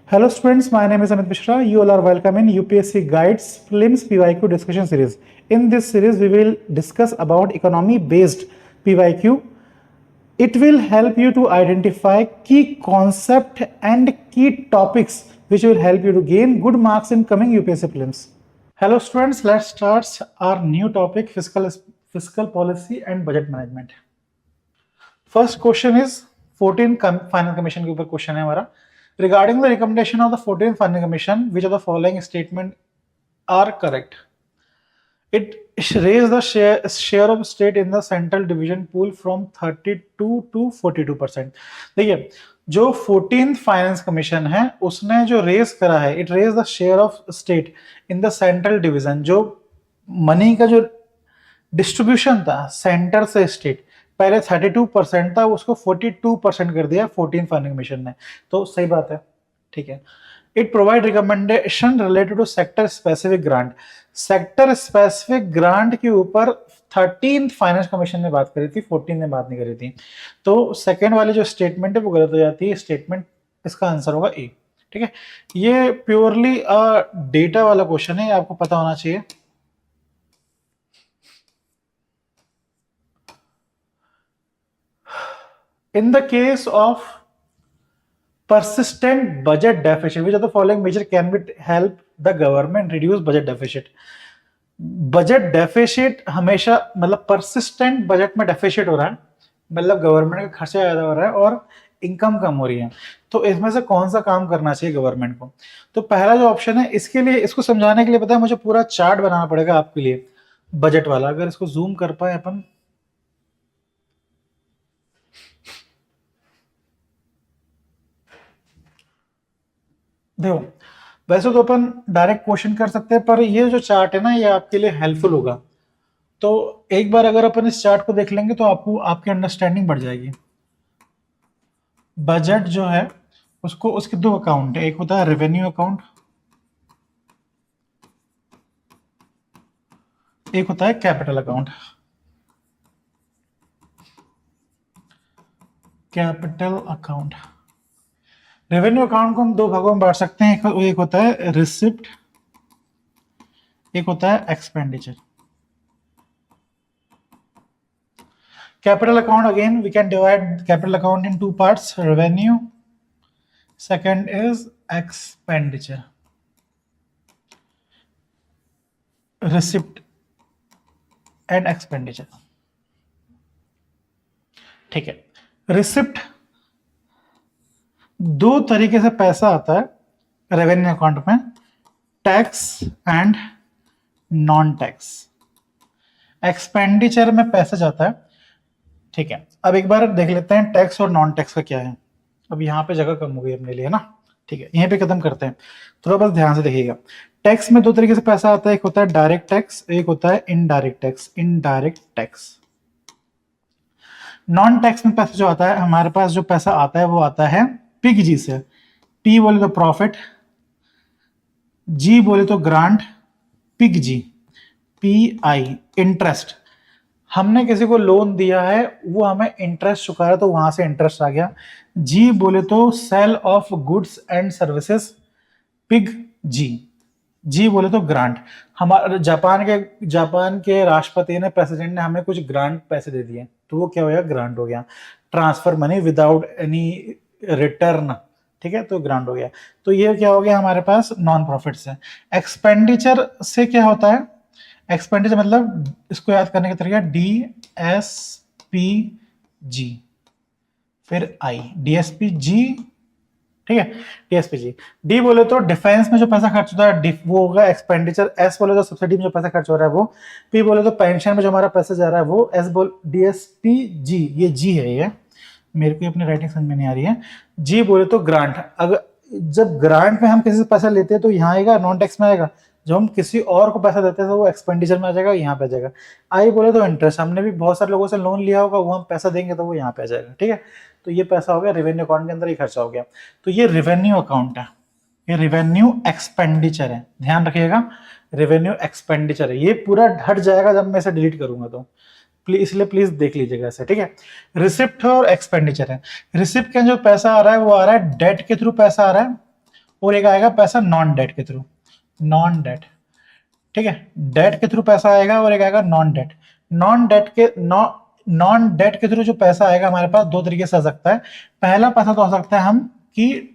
Hello students, my name is Amit Mishra. You all are welcome in UPSC Guides Prelims PYQ discussion series. In this series, we will discuss about economy based PYQ. It will help you to identify key concept and key topics which will help you to gain good marks in coming UPSC Prelims. Hello students, let's start our new topic fiscal policy and budget management. First question is 14th final commission के ऊपर question है हमारा. Regarding the recommendation of the 14th Final Commission, which of the following statement are correct? It raised the share of state in the central division pool from 32 to 42%. देखिए जो 14th finance commission है उसने जो raise करा है, it raise the share of state in the central division. जो money का जो डिस्ट्रीब्यूशन था सेंटर से स्टेट, पहले 32% था, उसको 42% कर दिया 14 फाइनेंस कमीशन ने. तो सही बात है, ठीक है. It provide recommendation related to sector specific grant. Sector specific grant के ऊपर 13th फाइनेंस कमीशन ने बात करी थी, 14 ने बात नहीं करी थी. तो सेकेंड वाली जो स्टेटमेंट है वो गलत हो जाती है. स्टेटमेंट इसका आंसर होगा ए. ठीक है, ये प्योरली डेटा वाला क्वेश्चन है, आपको पता होना चाहिए. In the case of persistent budget deficit, which of the following measure can be help the government reduce budget deficit? Budget deficit हमेशा मतलब persistent बजट में डेफिसिट हो रहा है, मतलब गवर्नमेंट का खर्चा ज्यादा हो रहा है और इनकम कम हो रही है. तो इसमें से कौन सा काम करना चाहिए गवर्नमेंट को? तो पहला जो ऑप्शन है, इसके लिए इसको समझाने के लिए पता है मुझे पूरा चार्ट बनाना पड़ेगा आपके लिए बजट वाला. अगर इसको जूम कर पाए अपन, देखो वैसे तो अपन डायरेक्ट क्वेश्चन कर सकते हैं, पर ये जो चार्ट है ना ये आपके लिए हेल्पफुल होगा. तो एक बार अगर अपन इस चार्ट को देख लेंगे तो आपको आपकी अंडरस्टैंडिंग बढ़ जाएगी. बजट जो है उसको उसके दो अकाउंट है, एक होता है रेवेन्यू अकाउंट, एक होता है capital account. Capital account, revenue account को हम दो भागों में बांट सकते हैं. एक होता है रिसिप्ट, एक होता है expenditure. Capital account again we can divide capital account in two parts, revenue, second is expenditure. Receipt and expenditure, ठीक है. रिसिप्ट दो तरीके से पैसा आता है रेवेन्यू अकाउंट में, tax and non tax. Expenditure में पैसा जाता है, ठीक है. अब एक बार देख लेते हैं टैक्स और नॉन टैक्स का क्या है. अब यहाँ पे जगह कम हो गई अपने लिए ना, ठीक है. यहीं पे खत्म करते हैं, थोड़ा बस ध्यान से देखिएगा. टैक्स में दो तरीके से पैसा आता है, एक होता है डायरेक्ट टैक्स, एक होता है indirect tax. Indirect tax. Non tax में पैसा जो आता है, हमारे पास जो पैसा आता है वो आता है पिग जी से. पी बोले तो प्रॉफिट, जी बोले तो grant, pig G, P I interest. हमने किसी को लोन दिया है, वो हमें इंटरेस्ट चुका है तो वहां से इंटरेस्ट आ गया. जी बोले तो sale of goods and services, पिग जी. जी बोले तो ग्रांट. हमारे जापान के राष्ट्रपति ने, प्रेसिडेंट ने हमें कुछ ग्रांट पैसे दे दिए, तो वो क्या हो गया? ग्रांट हो गया. Transfer money without any return, ठीक है, तो ग्रांट हो गया. तो ये क्या हो गया हमारे पास? नॉन प्रॉफिट से. एक्सपेंडिचर से क्या होता है? एक्सपेंडिचर मतलब इसको याद करने का तरीका डी एस पी जी, फिर आई, डीएसपी जी, ठीक है, डीएसपी जी. डी बोले तो डिफेंस में जो पैसा खर्च होता है वो होगा एक्सपेंडिचर. एस बोले तो सब्सिडी में जो पैसा खर्च हो रहा है वो. पी बोले तो पेंशन में जो हमारा पैसा जा रहा है वो. एस बोल डीएसपी जी, ये जी है, ये मेरे को अपनी राइटिंग समझ में नहीं आ रही है. जी बोले तो ग्रांट. अगर जब ग्रांट में हम किसी से पैसा लेते हैं तो यहाँ आएगा, नॉन टैक्स में आएगा. जब हम किसी और को पैसा देते हैं तो वो एक्सपेंडिचर में आ जाएगा, यहाँ पे आ जाएगा. आई बोले तो इंटरेस्ट, हमने भी बहुत सारे लोगों से लोन लिया होगा, वो हम पैसा देंगे तो वो यहाँ पे आ जाएगा, ठीक है. तो ये पैसा हो गया रेवेन्यू अकाउंट के अंदर, ही खर्चा हो गया. तो ये रेवेन्यू अकाउंट है, ये रेवेन्यू एक्सपेंडिचर है, ध्यान रखिएगा. रेवेन्यू एक्सपेंडिचर है, ये पूरा हट जाएगा जब मैं इसे डिलीट करूंगा तो. इसलिए प्लीज देख लीजिएगा ऐसे, ठीक है. रिसिप्ट और एक्सपेंडिचर है. रिसिप्ट का जो पैसा आ रहा है वो आ रहा है डेट के थ्रू पैसा आ रहा है, और एक आएगा पैसा नॉन डेट के थ्रू, नॉन डेट, ठीक है, डेट के थ्रू पैसा आएगा और एक आएगा नॉन डेट। नॉन डेट के थ्रू जो पैसा आएगा हमारे पास दो तरीके से आ सकता है। पहला पैसा तो आ सकता है हम कि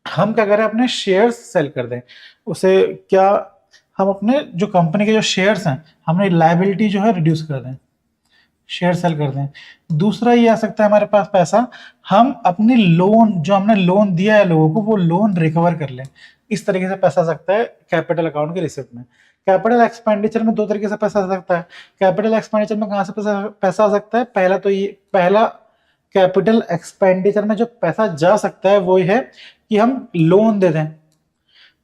हम क्या करें, अपने शेयर्स सेल कर दें, उसे क्या, हम अपने जो कंपनी के जो शेयर्स हैं हमने लायबिलिटी जो है रिड्यूस कर दें, शेयर सेल कर दें। दूसरा ये आ सकता है हमारे पास पैसा, हम अपनी लोन जो हमने लोन दिया है लोगों को वो लोन रिकवर कर लें, इस तरीके से पैसा आ सकता है कैपिटल अकाउंट के रिसिप्ट में। कैपिटल एक्सपेंडिचर में दो तरीके से पैसा आ सकता है। कैपिटल एक्सपेंडिचर में कहां से पैसा आ सकता है, पहला कैपिटल एक्सपेंडिचर में जो पैसा जा सकता है वो है कि हम लोन दे दें।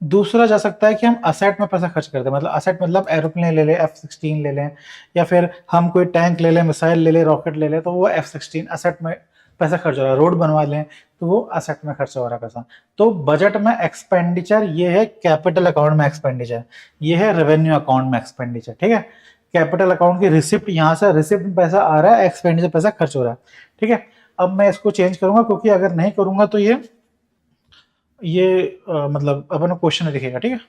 दूसरा जा सकता है कि हम असेट में पैसा खर्च कर दें, मतलब असेट मतलब एरोप्लेन ले लें, F-16 ले लें, या फिर हम कोई टैंक ले लें, मिसाइल ले लें, रॉकेट ले लें, तो वो F-16 असेट में पैसा खर्च हो रहा है। रोड बनवा लें तो वो असेट में खर्च हो रहा है पैसा। तो बजट में एक्सपेंडिचर ये है कैपिटल अकाउंट में एक्सपेंडिचर, ये है रेवेन्यू अकाउंट में एक्सपेंडिचर, ठीक है। कैपिटल अकाउंट की रिसिप्ट, यहाँ से रिसिप्ट में पैसा आ रहा है, एक्सपेंडिचर पैसा खर्च हो रहा है, ठीक है। अब मैं इसको चेंज करूंगा क्योंकि अगर नहीं करूंगा तो ये मतलब अपन क्वेश्चन दिखेगा, ठीक है।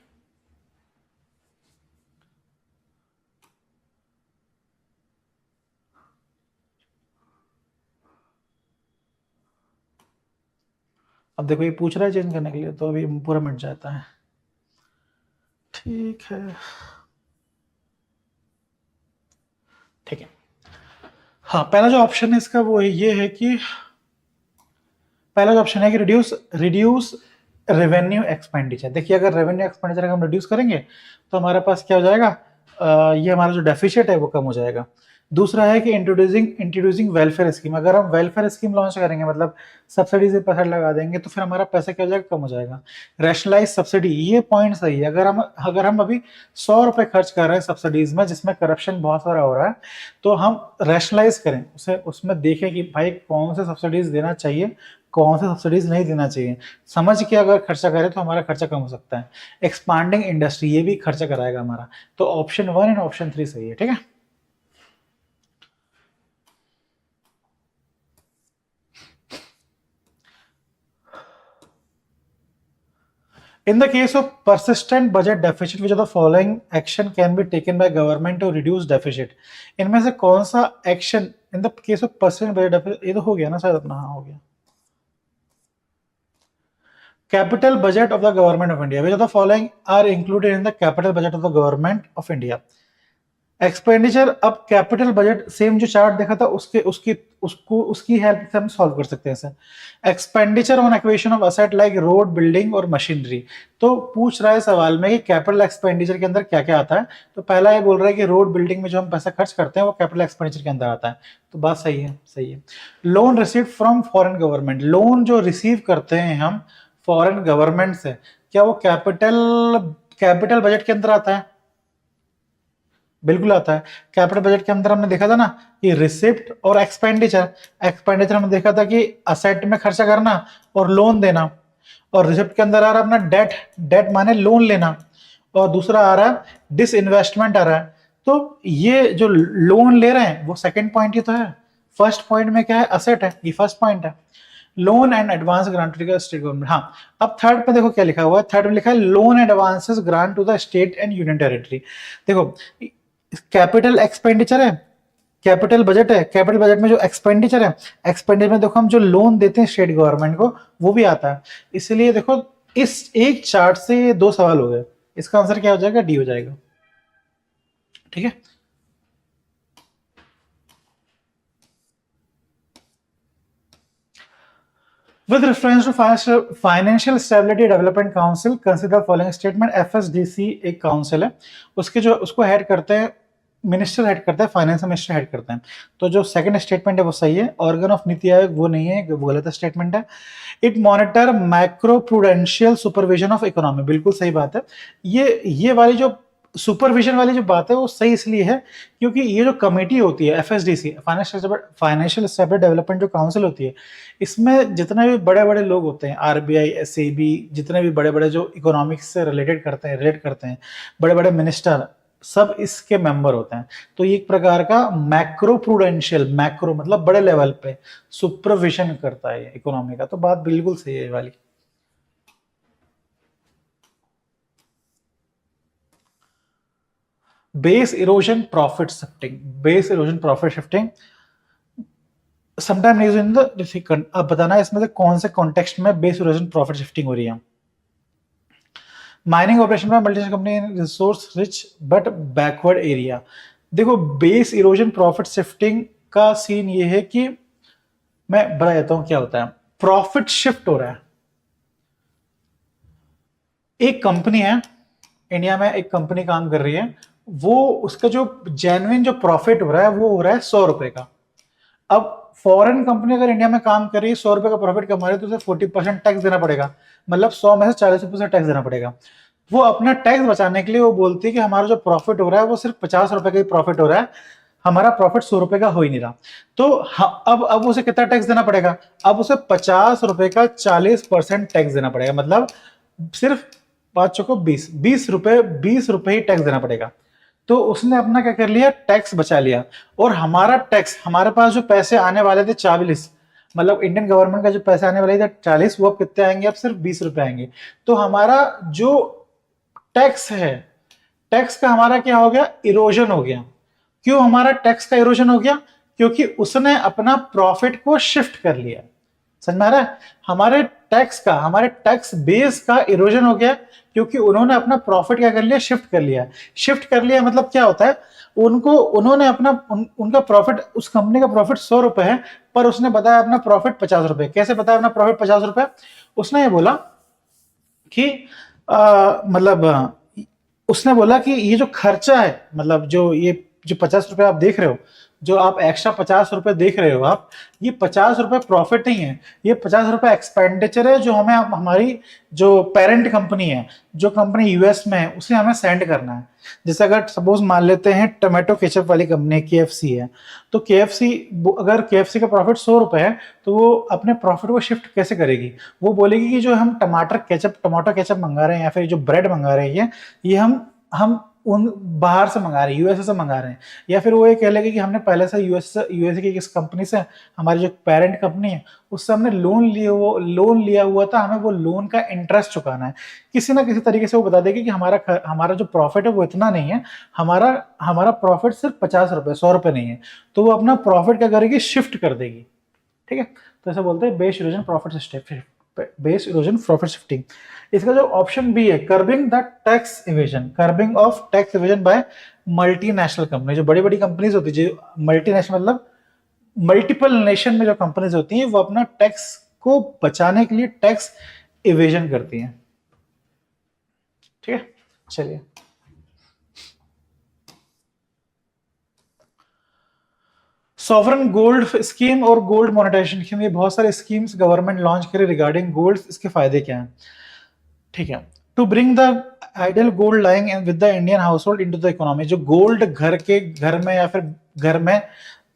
अब देखो ये पूछ रहा है चेंज करने के लिए, तो अभी पूरा मिट जाता है, ठीक है, ठीक है। हाँ, पहला जो ऑप्शन है इसका वो ये है कि पहला जो ऑप्शन है कि रिड्यूस रिड्यूस रेवेन्यू एक्सपेंडिचर। देखिए अगर रेवेन्यू एक्सपेंडिचर हम रिड्यूस करेंगे तो हमारे पास क्या हो जाएगा, ये हमारा जो डेफिशिट है वो कम हो जाएगा। दूसरा है कि इंट्रोड्यूसिंग वेलफेयर स्कीम, अगर हम वेलफेयर स्कीम लॉन्च करेंगे मतलब सब्सिडी से पैसा लगा देंगे तो फिर हमारा पैसा क्या हो जाएगा, कम हो जाएगा। रैशनलाइज सब्सिडी, ये पॉइंट सही है। अगर हम अभी 100 रुपए खर्च कर रहे हैं सब्सिडीज में जिसमें करप्शन बहुत सारा हो रहा है, तो हम रैशनलाइज करें उसे, उसमें देखें कि भाई कौन से सब्सिडीज देना चाहिए, कौन से सब्सिडीज नहीं देना चाहिए, समझ के अगर खर्चा करें तो हमारा खर्चा कम हो सकता है। एक्सपांडिंग इंडस्ट्री, ये भी खर्चा कराएगा हमारा। तो ऑप्शन 1 एंड ऑप्शन 3 सही है, ठीक है। In the case of persistent budget deficit, which of the following action can be taken by government to reduce deficit? इनमें से कौन सा action in the case of persistent budget deficit, ये तो हो गया ना शायद अपना, हाँ हो गया। Capital budget of the government of India. Which of the following are included in the capital budget of the government of India? Expenditure, अब कैपिटल बजट सेम जो चार्ट देखा था उसकी हेल्प से हम सॉल्व कर सकते हैं sir. Expenditure on acquisition of asset like road, building और मशीनरी। तो पूछ रहा है सवाल में कि कैपिटल एक्सपेंडिचर के अंदर क्या क्या आता है, तो पहला ये बोल रहा है कि रोड बिल्डिंग में जो हम पैसा खर्च करते हैं वो कैपिटल एक्सपेंडिचर के अंदर आता है, तो बात सही है, सही है। Loan receive from foreign government, loan जो रिसीव करते हैं हम फॉरेन गवर्नमेंट से, क्या वो कैपिटल बजट के अंदर आता है? बिल्कुल आता है। कैपिटल बजट के अंदर हमने देखा था ना कि रिसिप्ट और एक्सपेंडिचर हमने देखा था कि असेट में खर्चा करना और लोन देना, और रिसिप्ट के अंदर आ रहा है अपना डेट माने लोन लेना, और दूसरा आ रहा है डिसइन्वेस्टमेंट आ रहा है। तो ये जो लोन ले रहे हैं वो सेकंड पॉइंट ही तो है, फर्स्ट पॉइंट में क्या है, असेट है, ये फर्स्ट पॉइंट है। Loan and advance grant to the state government. हाँ, अब थर्ड पे देखो क्या लिखा हुआ है, थर्ड में लिखा है loan advances grant to the state and union territory. देखो कैपिटल एक्सपेंडिचर है, कैपिटल बजट है, कैपिटल बजट में जो एक्सपेंडिचर है, एक्सपेंडिचर में देखो हम जो लोन देते हैं स्टेट गवर्नमेंट को वो भी आता है। इसलिए देखो इस एक चार्ट से दो सवाल हो गए, इसका आंसर क्या हो जाएगा, डी हो जाएगा, ठीक है। With reference to Financial Stability Development Council, consider following statement. FSDC एक काउंसिल है, उसको हेड करते हैं मिनिस्टर, हेड करता है फाइनेंस मिनिस्टर, हेड करते हैं। तो जो सेकंड स्टेटमेंट है वो सही है, ऑर्गन ऑफ नीति आयोग वो नहीं है, वो गलत स्टेटमेंट है। It monitor macro prudential supervision of economy, बिल्कुल सही बात है। ये वाली जो सुपरविजन वाली जो बात है वो सही इसलिए है क्योंकि ये जो कमेटी होती है एफएसडीसी, फाइनेंशियल स्टेबिलिटी डेवलपमेंट जो काउंसिल होती है, इसमें जितने भी बड़े बड़े लोग होते हैं, आरबीआई, एसएबी, जितने भी बड़े बड़े जो इकोनॉमिक्स से रिलेट करते हैं बड़े बड़े मिनिस्टर, सब इसके मेंबर होते हैं। तो ये एक प्रकार का मैक्रो प्रूडेंशियल, मैक्रो मतलब बड़े लेवल पे सुपरविजन करता है इकोनॉमी का। तो बात बिल्कुल सही है वाली। Base erosion profit shifting, base erosion profit shifting sometime use in the, अब बताना इसमें से कौन से कॉन्टेक्स्ट में बेस इरोजन प्रॉफिट शिफ्टिंग हो रही है। माइनिंग ऑपरेशन में multinational company in resource rich but backward area. देखो बेस इरोजन प्रॉफिट शिफ्टिंग का सीन ये है कि मैं बता देता हूं क्या होता है। प्रॉफिट शिफ्ट हो रहा है, एक कंपनी है इंडिया में, एक कंपनी काम कर रही है, वो उसका जो जेन्युइन जो प्रॉफिट हो रहा है वो हो रहा है 100 रुपए का। अब फॉरेन कंपनी अगर इंडिया में काम कर रही है, 100 रुपए का प्रॉफिट कमा रही है, तो उसे 40% टैक्स देना पड़ेगा, मतलब 100 में से 40% टैक्स देना पड़ेगा। वो अपना टैक्स बचाने के लिए वो बोलती है कि हमारा जो प्रॉफिट हो रहा है वो सिर्फ 50 रुपए का ही प्रॉफिट हो रहा है, हमारा प्रॉफिट 100 रुपए का हो ही नहीं रहा। तो अब उसे कितना टैक्स देना पड़ेगा, अब उसे 50 रुपए का 40% टैक्स देना पड़ेगा, मतलब सिर्फ 5 को 20, 20 रुपए, 20 रुपए ही टैक्स देना पड़ेगा। तो उसने अपना क्या कर लिया, टैक्स बचा लिया। और हमारा टैक्स, हमारे पास जो पैसे आने वाले थे 40, मतलब इंडियन गवर्नमेंट का जो पैसे आने वाले थे 40, वो अब कितने आएंगे, अब सिर्फ 20 रुपए आएंगे। तो हमारा जो टैक्स है, टैक्स का हमारा क्या हो गया, इरोजन हो गया। क्यों हमारा टैक्स का इरोजन हो गया, क्योंकि उसने अपना प्रॉफिट को शिफ्ट कर लिया। समझ में आ रहा है, हमारे टैक्स का, हमारे टैक्स बेस का इरोजन हो गया, क्योंकि उन्होंने अपना प्रॉफिट क्या कर लिया, शिफ्ट कर लिया। शिफ्ट कर लिया मतलब क्या होता है, उन्होंने अपना उनका प्रॉफिट, उस कंपनी का प्रॉफिट 100 रुपए है, पर उसने बताया अपना प्रॉफिट 50 रुपए। कैसे बताया अपना प्रॉफिट 50 रुपए, उसने ये बोला कि मतलब उसने बोला कि ये जो खर्चा है, मतलब जो 50 रुपए आप देख रहे हो, जो आप एक्स्ट्रा 50 रुपए देख रहे हो आप, ये 50 रुपए प्रॉफिट नहीं है, ये 50 रुपए एक्सपेंडिचर है जो हमें हमारी जो पेरेंट कंपनी है, जो कंपनी यूएस में है, उसे हमें सेंड करना है। जैसे अगर सपोज मान लेते हैं टोमेटो केचप वाली कंपनी केएफसी है, तो केएफसी, अगर केएफसी का प्रॉफिट 100 रुपए है, तो वो अपने प्रॉफिट को शिफ्ट कैसे करेगी, वो बोलेगी कि जो हम टमाटो केचप मंगा रहे हैं, या फिर जो ब्रेड मंगा रहे हैं, ये हम उन बाहर से मंगा रहे हैं, यूएसए से मंगा रहे हैं। या फिर वो ये कह लेगी कि हमने पहले से यूएसए की किस कंपनी से, हमारी जो पेरेंट कंपनी है, उससे हमने लोन लिया हुआ था, हमें वो लोन का इंटरेस्ट चुकाना है। किसी ना किसी तरीके से वो बता देगी कि हमारा जो प्रॉफिट है वो इतना नहीं है, हमारा हमारा प्रॉफिट सिर्फ 50 रुपए, 100 रुपए नहीं है। तो वो अपना प्रॉफिट क्या करेगी, शिफ्ट कर देगी। ठीक है, तो ऐसा बोलते हैं base erosion profit shifting, base erosion profit shifting. इसका जो ऑप्शन बी है, curbing the tax evasion, curbing of tax evasion by multinational company. जो बड़ी बड़ी कंपनीज होती है, जो मल्टीनेशनल मतलब मल्टीपल नेशन में जो कंपनीज होती हैं, वो अपना टैक्स को बचाने के लिए टैक्स इवेजन करती हैं। ठीक है, चलिए सॉवरन गोल्ड स्कीम और गोल्ड मोनेटाइजेशन स्कीम, ये बहुत सारे स्कीम्स गवर्नमेंट लॉन्च करे रिगार्डिंग गोल्ड। इसके फायदे क्या हैं, ठीक है। To bring the ideal gold lying with the Indian household into the economy, जो गोल्ड घर में या फिर घर में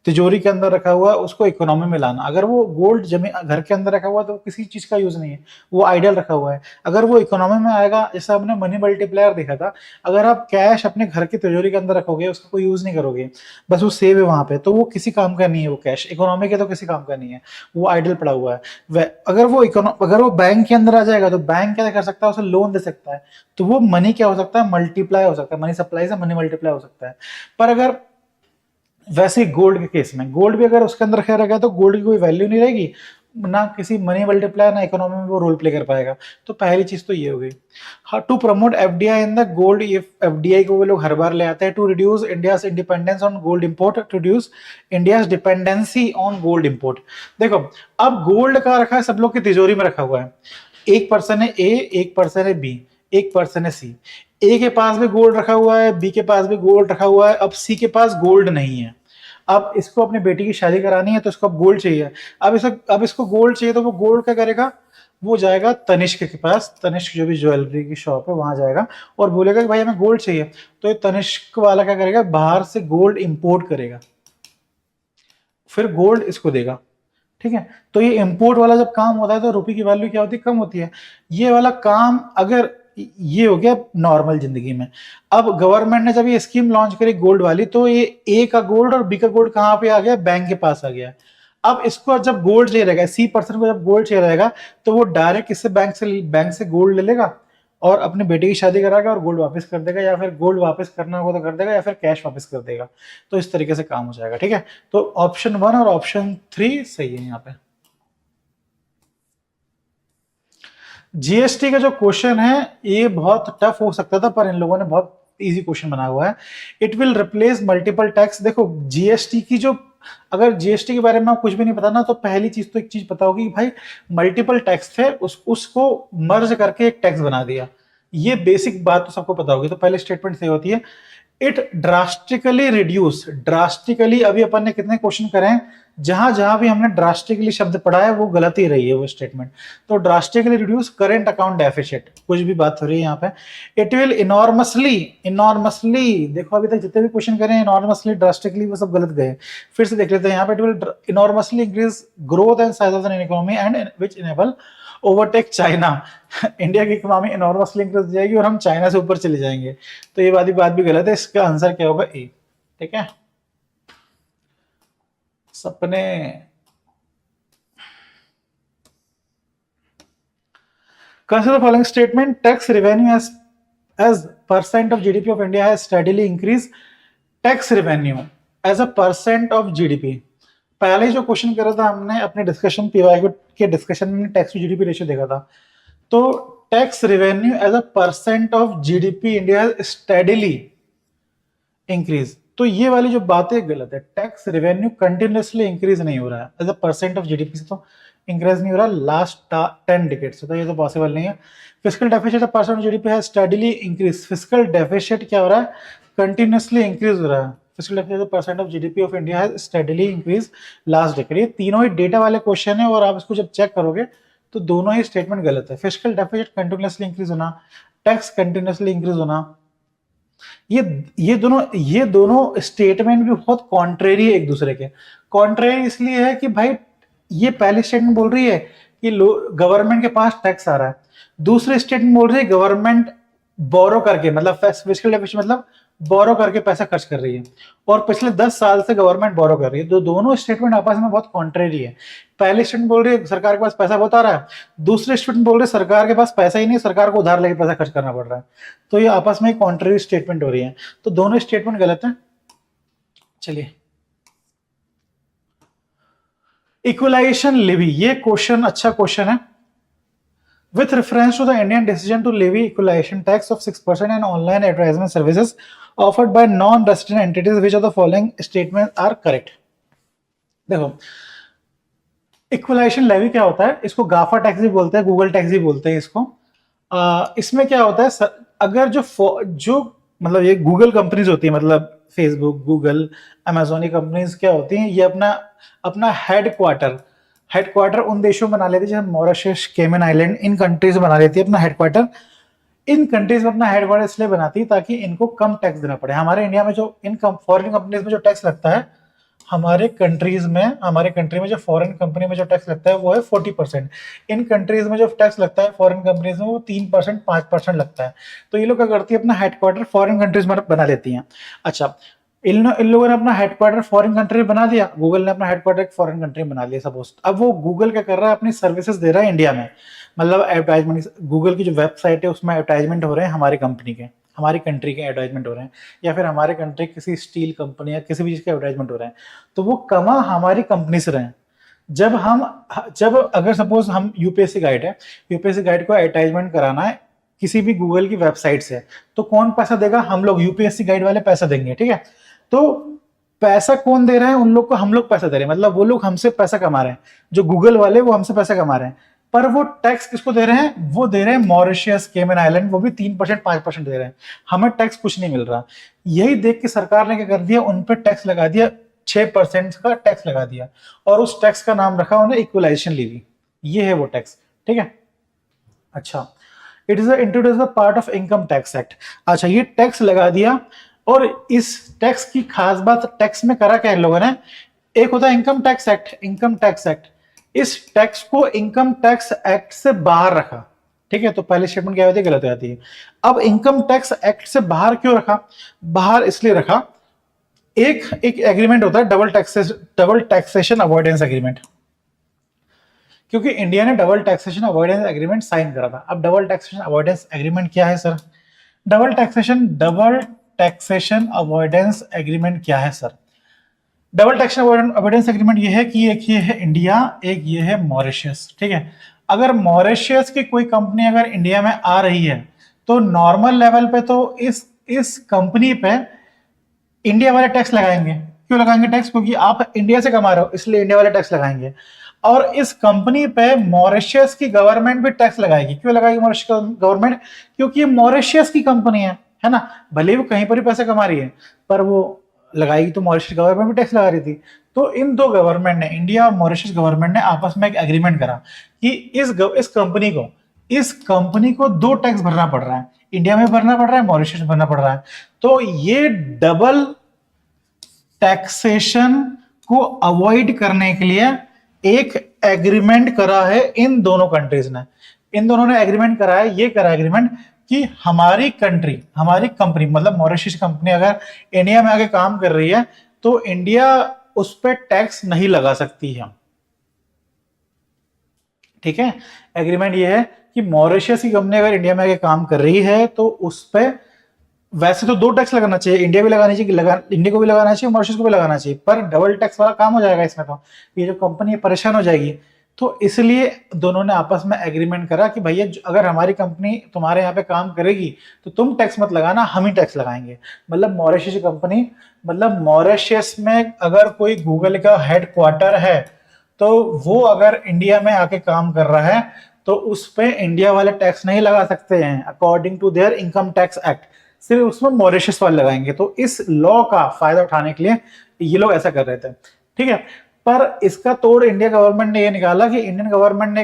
तिजोरी के अंदर रखा हुआ है, उसको इकोनॉमी में लाना। अगर वो गोल्ड जमीन घर के अंदर रखा हुआ है तो किसी चीज का यूज नहीं है, वो आइडियल रखा हुआ है। अगर वो इकोनॉमी में आएगा, जैसे आपने मनी मल्टीप्लायर देखा था, अगर आप कैश अपने घर की तिजोरी के अंदर रखोगे, उसका कोई यूज नहीं करोगे, बस वो सेव है वहां पे, तो वो किसी काम का नहीं है। वो कैश इकोनॉमी के तो किसी काम का नहीं है, वो आइडियल पड़ा हुआ है। अगर वो बैंक के अंदर आ जाएगा, तो बैंक क्या कर सकता है, उसे लोन दे सकता है। तो वो मनी क्या हो सकता है, मल्टीप्लाई हो सकता है, मनी सप्लाई से मनी मल्टीप्लाई हो सकता है। पर अगर वैसे गोल्ड के केस में, गोल्ड भी अगर उसके अंदर रखा रहेगा, तो गोल्ड की कोई वैल्यू नहीं रहेगी, ना किसी मनी मल्टीप्लायर, ना इकोनॉमी में वो रोल प्ले कर पाएगा। तो पहली चीज तो ये हो गई। हाँ, to promote FDI in the gold, FDI को वो लोग हर बार ले आते हैं। To reduce India's independence on gold import, to reduce India's dependency on gold import. देखो, अब गोल्ड का रखा है, सब लोग की तिजोरी में रखा हुआ है। एक पर्सन है ए, एक पर्सन है बी, एक पर्सन है सी। ए के पास भी गोल्ड रखा हुआ है, बी के पास भी गोल्ड रखा हुआ है, अब सी के पास गोल्ड नहीं है। अब इसको अपनी बेटी की शादी करानी है, तो इसको अब गोल्ड चाहिए। अब इसको गोल्ड चाहिए, तो वो गोल्ड क्या करेगा, वो जाएगा तनिष्क के पास, तनिष्क जो भी ज्वेलरी की शॉप है वहां जाएगा और बोलेगा कि भाई हमें गोल्ड चाहिए। तो ये तनिष्क वाला क्या करेगा, बाहर से गोल्ड इंपोर्ट करेगा, फिर गोल्ड इसको देगा। ठीक है, तो ये इंपोर्ट वाला जब काम होता है, तो रुपये की वैल्यू क्या होती है, कम होती है। ये वाला काम अगर, ये हो गया नॉर्मल जिंदगी में। अब गवर्नमेंट ने जब ये स्कीम लॉन्च करी गोल्ड वाली, तो ये ए का गोल्ड और बी का गोल्ड कहाँ पे आ गया, बैंक के पास आ गया। अब इसको जब गोल्ड चाहिए रहेगा, सी पर्सन को जब गोल्ड चाहिए रहेगा, तो वो डायरेक्ट इससे बैंक से गोल्ड ले लेगा, और अपने बेटे की शादी कराएगा और गोल्ड वापस कर देगा, या फिर गोल्ड वापस करना होगा तो कर देगा, या फिर कैश वापस कर देगा। तो इस तरीके से काम हो जाएगा, ठीक है। तो ऑप्शन 1 और ऑप्शन 3 सही है यहाँ पे। जीएसटी का जो क्वेश्चन है ये बहुत टफ हो सकता था, पर इन लोगों ने बहुत इजी क्वेश्चन बनाया हुआ है। It will replace multiple tax. देखो जीएसटी की जो, अगर जीएसटी के बारे में आपको कुछ भी नहीं पता ना, तो पहली चीज तो एक चीज पता होगी कि भाई मल्टीपल टैक्स थे, उसको मर्ज करके एक टैक्स बना दिया। ये बेसिक बात तो सबको पता होगी। तो पहले स्टेटमेंट सही होती है, इट ड्रास्टिकली रिड्यूस। ड्रास्टिकली अभी अपन ने कितने क्वेश्चन करे हैं, जहां जहां भी हमने ड्रास्टिकली शब्द पढ़ा है वो गलत ही रही है वो स्टेटमेंट। तो drastically reduce current account deficit, कुछ भी बात हो रही है यहाँ पे। इट विल इनॉर्मसली, इनॉर्मसली देखो अभी तक जितने भी क्वेश्चन करे हैं इनॉर्मसली ड्रास्टिकली वो सब गलत गए। फिर से देख लेते हैं यहाँ पे, it will enormously increase growth and size of the economy and which enable overtake China. India की इकोनॉमी इनॉर्मसली इंक्रीज हो जाएगी और हम चाइना से ऊपर चले जाएंगे। तो ये बात भी गलत है, इसका आंसर क्या होगा ए, ठीक है। सपने consider the following statement, tax revenue as percent of GDP of India has steadily increased। tax revenue as a percent of GDP, पहले जो क्वेश्चन करा था हमने अपने डिस्कशन पीवाई के डिस्कशन में टैक्स टू जीडीपी रेशियो देखा था। तो tax revenue as a percent of GDP India steadily increase. तो ये वाली जो बातें गलत है, टैक्स रेवेन्यू कंटिन्यूअसली इंक्रीज नहीं हो रहा है, as a percent of GDP से तो इंक्रीज नहीं हो रहा लास्ट 10 डिकेड से, तो ये तो पॉसिबल नहीं है। Physical deficit percent of GDP है स्टेडीली इंक्रीज। फिजिकल डेफिसिट क्या हो रहा है, कंटिन्यूअसली इंक्रीज हो रहा है। Physical deficit percent of GDP of India है स्टेडीली इंक्रीज लास्ट डिकेड। ये तीनों ही डेटा वाले क्वेश्चन है और आप इसको जब चेक करोगे तो दोनों ही स्टेटमेंट गलत है। फिजिकल डेफिसिट कंटिन्यूअसली इंक्रीज होना, टैक्स कंटिन्यूअसली इंक्रीज होना, ये दोनों स्टेटमेंट भी बहुत कॉन्ट्रेरी है एक दूसरे के। कॉन्ट्रेरी इसलिए है कि भाई ये पहली स्टेटमेंट बोल रही है कि गवर्नमेंट के पास टैक्स आ रहा है, दूसरी स्टेटमेंट बोल रही है गवर्नमेंट बोरो करके, मतलब फिजिकल डेफिसिट मतलब बोरो करके पैसा खर्च कर रही है, और पिछले 10 साल से गवर्नमेंट बोरो कर रही है। तो दोनों स्टेटमेंट आपस में बहुत कॉन्ट्रेरी है। पहली स्टेटमेंट बोल रही है सरकार के पास पैसा बहुत आ रहा है, दूसरी स्टेटमेंट बोल रही है सरकार के पास पैसा ही नहीं, सरकार को उधार लेके पैसा खर्च करना पड़ रहा है। तो ये आपस में कॉन्ट्रेरी स्टेटमेंट हो रही है, तो दोनों स्टेटमेंट गलत है। चलिए, इक्वलाइजेशन लेवी, ये क्वेश्चन अच्छा क्वेश्चन है। With reference to the Indian decision to levy equalization tax of 6% on online advertisement services offered by non-resident entities, which of the following statements are correct? देखो, equalisation levy क्या होता है, इसको गाफा tax भी बोलते हैं, गूगल टैक्स भी बोलते हैं इसको। इसमें क्या होता है, अगर जो मतलब ये गूगल कंपनीज होती है, मतलब फेसबुक, गूगल, अमेजोन, कंपनीज क्या होती हैं, ये अपना हेडक्वार्टर उन देशों में बना लेती है, जैसे मॉरिशस, केमन आइलैंड, इन कंट्रीज में बना लेती है अपना हेडक्वार्टर। इन कंट्रीज में अपना हेडक्वार्टर इसलिए बनाती है ताकि इनको कम टैक्स देना पड़े। हमारे इंडिया में जो फॉरेन कंपनीज में जो टैक्स लगता है, हमारे कंट्री में जो फॉरेन कंपनी में जो टैक्स लगता है वो है 40%। इन कंट्रीज में जो टैक्स लगता है फॉरेन कंपनीज में वो 3%, 5% लगता है। तो ये लोग क्या करती है, अपना हेडक्वार्टर फॉरेन कंट्रीज में बना लेती हैं। अच्छा, इन लोगों ने अपना हेडक्वार्टर फॉरेन कंट्री बना दिया, गूगल ने अपना हेडक्वार्टर एक फॉरेन कंट्री बना लिया सपोज। अब वो गूगल क्या कर रहा है, अपनी सर्विसेज दे रहा है इंडिया में, मतलब एडवर्टाइजमेंट, गूगल की जो वेबसाइट है उसमें एडवर्टाइजमेंट हो रहे हैं हमारी कंपनी के, हमारी कंट्री के एडवर्टाइजमेंट हो रहे हैं, या फिर हमारे कंट्री किसी स्टील कंपनी या किसी भी चीज के एडवर्टाइजमेंट हो रहे हैं। तो वो कमा हमारी कंपनी से रहे हैं। जब अगर सपोज हम यूपीएससी गाइड है, यूपीएससी गाइड को एडवर्टाइजमेंट कराना है किसी भी गूगल की वेबसाइट से, तो कौन पैसा देगा, हम लोग, यूपीएससी गाइड वाले पैसा देंगे, ठीक है। तो पैसा कौन दे रहा है, उन लोग को हम लोग पैसा दे रहे हैं, मतलब वो लोग हमसे पैसा कमा रहे हैं, जो गूगल वाले वो हमसे पैसा कमा रहे हैं। पर वो टैक्स किसको दे रहे हैं, वो दे रहे हैं मॉरिशस, केमन आइलैंड, वो भी 3%, 5% दे रहे हैं, हमें टैक्स कुछ नहीं मिल रहा। यही देख के सरकार ने क्या कर दिया, उन पर टैक्स लगा दिया, 6% का टैक्स लगा दिया, और उस टैक्स का नाम रखा उन्हें इक्वलाइजेशन लेवी। ये है वो टैक्स, ठीक है। अच्छा, it is introduce the part of income tax act. अच्छा, ये टैक्स लगा दिया, और इस टैक्स की खास बात, टैक्स में करा क्या इन लोगों ने, एक होता है income tax act, income tax act, इस टैक्स को इनकम टैक्स एक्ट से बाहर रखा, ठीक है। तो पहले स्टेटमेंट क्या होती है, गलत हो जाती है। अब इनकम टैक्स एक्ट से बाहर क्यों रखा, बाहर इसलिए रखा, एक एग्रीमेंट होता है डबल टैक्सेशन अवॉइडेंस एग्रीमेंट। क्योंकि इंडिया ने double taxation avoidance agreement sign करा था। अब डबल टैक्सेशन अवॉइडेंस एग्रीमेंट क्या है sir? Double taxation avoidance agreement क्या है sir? Double taxation avoidance agreement ये है कि एक ये है इंडिया, एक ये है मॉरिशस, ठीक है। अगर मॉरिशस की कोई कंपनी अगर इंडिया में आ रही है तो नॉर्मल लेवल पे तो इस कंपनी पे इंडिया वाले टैक्स लगाएंगे। क्यों लगाएंगे टैक्स? क्योंकि आप इंडिया से कमा रहे हो, इसलिए इंडिया वाले टैक्स लगाएंगे। और इस कंपनी पे मॉरिशस की गवर्नमेंट भी टैक्स लगाएगी। क्यों लगाएगी मॉरिशस गवर्नमेंट? क्योंकि ये मॉरिशस की कंपनी है ना, भले वो कहीं पर ही पैसे कमा रही है, पर वो लगाएगी तो मॉरिशस गवर्नमेंट भी टैक्स लगा रही थी। तो इन दो गवर्नमेंट ने, इंडिया और मॉरिशस गवर्नमेंट ने आपस में एक एग्रीमेंट करा कि इस कंपनी को दो टैक्स भरना पड़ रहा है, इंडिया में भरना पड़ रहा है, मॉरिशस में भरना पड़ रहा है। तो ये डबल टैक्सेशन को अवॉइड करने के लिए एक एग्रीमेंट करा है इन दोनों कंट्रीज ने। इन दोनों ने एग्रीमेंट करा है, ये करा एग्रीमेंट कि हमारी कंपनी मतलब मॉरिशस कंपनी अगर इंडिया में आके काम कर रही है तो इंडिया उस पर टैक्स नहीं लगा सकती है। ठीक है, एग्रीमेंट ये है कि मॉरिशस की कंपनी अगर इंडिया में आके काम कर रही है तो उस पर वैसे तो दो टैक्स लगाना चाहिए, इंडिया भी लगानी चाहिए, इंडिया को भी लगाना चाहिए, मॉरिशस को भी लगाना चाहिए, पर डबल टैक्स वाला काम हो जाएगा इसमें। तो ये जो कंपनी है परेशान हो जाएगी। तो इसलिए दोनों ने आपस में एग्रीमेंट करा कि भैया अगर हमारी कंपनी तुम्हारे यहाँ पे काम करेगी तो तुम टैक्स मत लगाना, हम ही टैक्स लगाएंगे। मतलब मॉरिशस की कंपनी, मतलब मॉरिशस में अगर कोई गूगल का हेडक्वार्टर है तो वो अगर इंडिया में आके काम कर रहा है तो उस पर इंडिया वाले टैक्स नहीं लगा सकते हैं according to their income tax act, सिर्फ उसमें मॉरिशस वाले लगाएंगे। तो इस लॉ का फायदा उठाने के लिए ये लोग ऐसा कर रहे थे, ठीक है। पर इसका तोड़ इंडिया गवर्नमेंट ने ये निकाला कि इंडियन गवर्नमेंट ने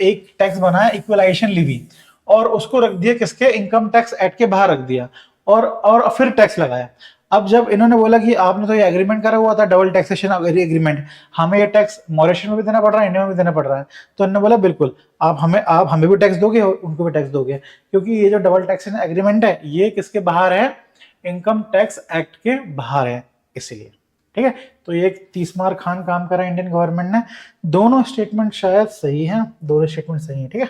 एक टैक्स बनाया इक्वलाइजेशन लीवी, और उसको रख दिया किसके, इनकम टैक्स एक्ट के बाहर रख दिया, और फिर टैक्स लगाया। अब जब इन्होंने बोला कि आपने तो ये एग्रीमेंट करा हुआ था डबल टैक्सेशन एग्रीमेंट, हमें ये टैक्स मॉरिशस में भी देना पड़ रहा है, इंडिया में भी देना पड़ रहा है, तो इन्होंने बोला बिल्कुल आप हमें भी टैक्स दोगे, उनको भी टैक्स दोगे, क्योंकि ये जो डबल टैक्सेशन एग्रीमेंट है ये किसके बाहर है, इनकम टैक्स एक्ट के बाहर है, इसीलिए। ठीक है, तो ये 30 मार खान काम करा इंडियन गवर्नमेंट ने। दोनों स्टेटमेंट शायद सही है, दोनों स्टेटमेंट सही है, ठीक है।